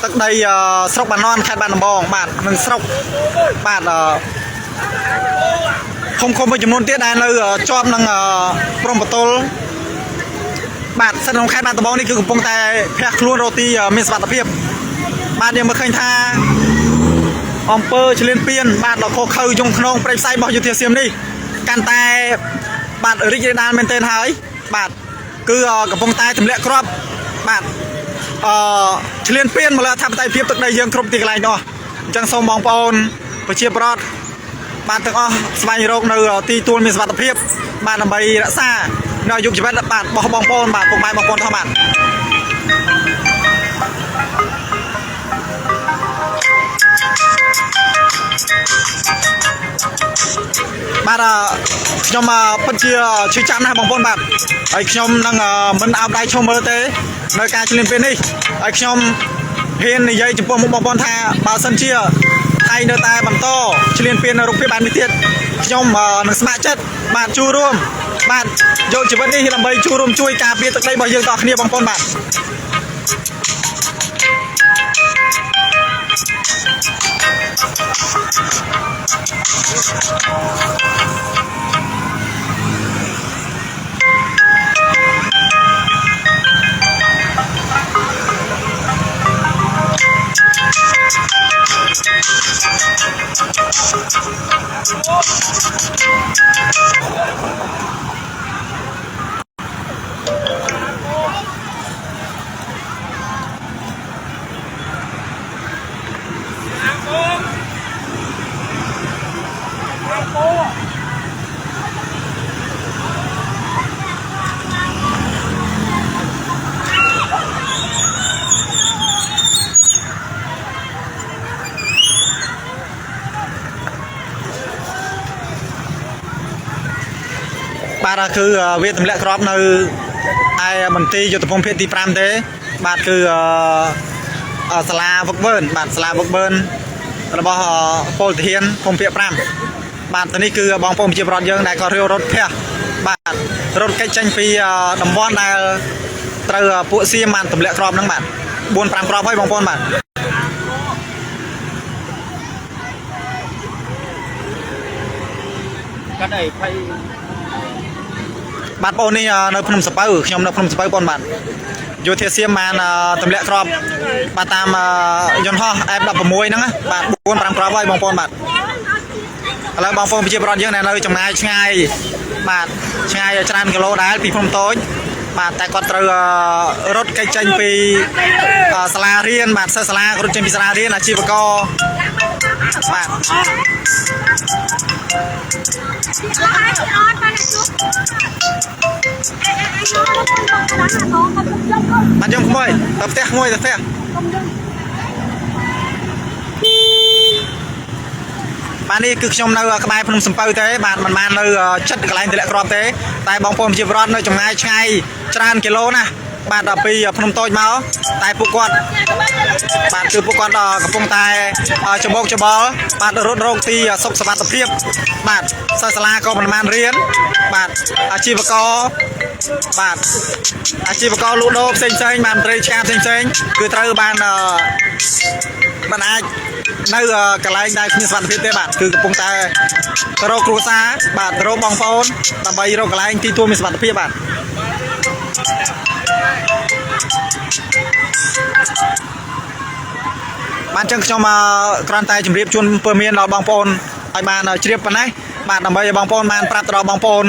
ទឹកដីស្រុកបាណន់ខេត្តបាត់ដំបងបាទនឹងស្រុកបាទឃុំមួយចំនួនទៀតដែលនៅជាប់នឹងព្រំប្រទល់បាទស្ថិតក្នុងខេត្តបាត់ដំបងនេះគឺកំពុងតែភះខ្លួនរកទីមានសុវត្ថិភាពបាទយើងមើលឃើញថាអំពើឈ្លានពានបាទដល់ខុសខើយងក្នុងព្រៃផ្សៃរបស់យុធាសៀមនេះកាន់តែបាទរីករាលដាលមែនទែនហើយបាទគឺកំពុងតែទម្លាក់គ្រាប់បាទឈ្លានពានមកលើអធិបតេយ្យភាពទឹកដីយើងគ្រប់ទីកន្លែងទាំងអស់អញ្ចឹងសូមបងប្អូនប្រជាពលរដ្ឋបាទទាំងអស់ស្វែងរកនៅទីទួលមានសុវត្ថិភាពបាទដើម្បីរក្សានៅអាយុជីវិតបាទរបស់បងប្អូនបាទពុកម៉ែបងប្អូនទាំងបាទបាទខ្ញុំពិតជាឈឺចាប់ណាស់បងប្អូនបាទហើយខ្ញុំនឹងមិនអោបដៃឈុំមើលទេនៅការឈ្លានពាននេះហើយខ្ញុំហ៊ាននិយាយចំពោះមុខបងប្អូនថាបើសិនជាថៃនៅតែបន្តឈ្លានពាននៅរូបភាពបែបនេះទៀតខ្ញុំនឹងស្ម័គ្រចិត្តបាទចូលរួមបាទយកជីវិតនេះដើម្បីចូលរួមជួយការពារទឹកដីរបស់យើងតគ្នាបងប្អូនបាទបាទគឺវាទម្លាក់គ្រាប់នៅឯមន្ទីរយុទ្ធភូមិភាគទី5ទេបាទគឺសាលាវឹកបឺនបាទសាលាវឹកបឺនរបស់ពលទាហានភូមិភាគ5បាទទៅនេះគឺបងប្អូនប្រជាពលរដ្ឋយើងដែលគាត់រាវរត់ភះបាទរត់កិច្ចចេញពីតំបន់ដែលត្រូវពួកសៀមបានទម្លាក់គ្រាប់ហ្នឹងបាទ 4-5 គ្រាប់ហើយបងប្អូនបាទកាត់អីភ័យបាទបងប្អូននេះនៅភ្នំសពៅខ្ញុំនៅភ្នំសពៅបងបាទយោធាសៀមបានទម្លាក់គ្រាប់បាទតាមយន្តហោះ F16 ហ្នឹងបាទ 4-5 គ្រាប់ហើយបងប្អូនបាទឥឡូវបងប្អូនប្រជាពលរដ្ឋយើងនៅចម្ងាយឆ្ងាយបាទឆ្ងាយច្រើនគីឡូដែរពីភ្នំតូចបាទតែគាត់ត្រូវរត់កិច្ចចេញពីសាលារៀនបាទសិស្សសាលារត់ចេញពីសាលារៀនអាជីវករបាទបាទខ្ញុំក្មួយទៅផ្ទះក្មួយទៅផ្ទះបាទនេះគឺខ្ញុំនៅក្បែរភ្នំសំពៅទេបាទមិនបាននៅចិត្តកន្លែងទម្លាក់គ្រាប់ទេតែបងប្អូនប្រជាពលរដ្ឋនៅចម្ងាយឆ្ងាយច្រើនគីឡូណាបាទដល់ពីភ្នំតូចមកតែពួកគាត់បាទគឺពួកគាត់កំពុងតែច្បោកច្បល់បាទរត់រកទីសុខសុវត្ថិភាពបាទសិស្សសាលាក៏មិនបានរៀនបាទអាជីវករបាទអាជីវករលក់ដូរផ្សេងៗបានត្រីឆ្កាផ្សេងៗគឺត្រូវបានអាចនៅកន្លែងដែលគ្មានសុវត្ថិភាពទេបាទគឺកំពុងតែរកគ្រួសារបាទរកបងប្អូនដើម្បីរកកន្លែងទីទួលមានសុវត្ថិភាពបាទបានចឹងខ្ញុំគ្រាន់តែជម្រាបជូនព័ត៌មានដល់បងប្អូនឲ្យបានជ្រាបប៉ុណ្ណេះបាទដើម្បីឲ្យបងប្អូនបានប្រាប់ទៅដល់បងប្អូន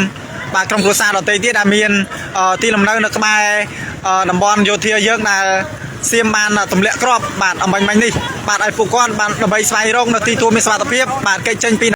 បាទក្រុមគ្រួសារដទៃទៀតដែលមានទីលំនៅនៅក្បែរតំបន់យោធាយើងដែលសៀមបានទម្លាក់គ្រាប់បាទអំបញ្ញនេះបាទឲ្យពួកគាត់បានដើម្បីស្វែងរកនៅទីទួលមានសុវត្ថិភាពបាទកិច្ចចេញពី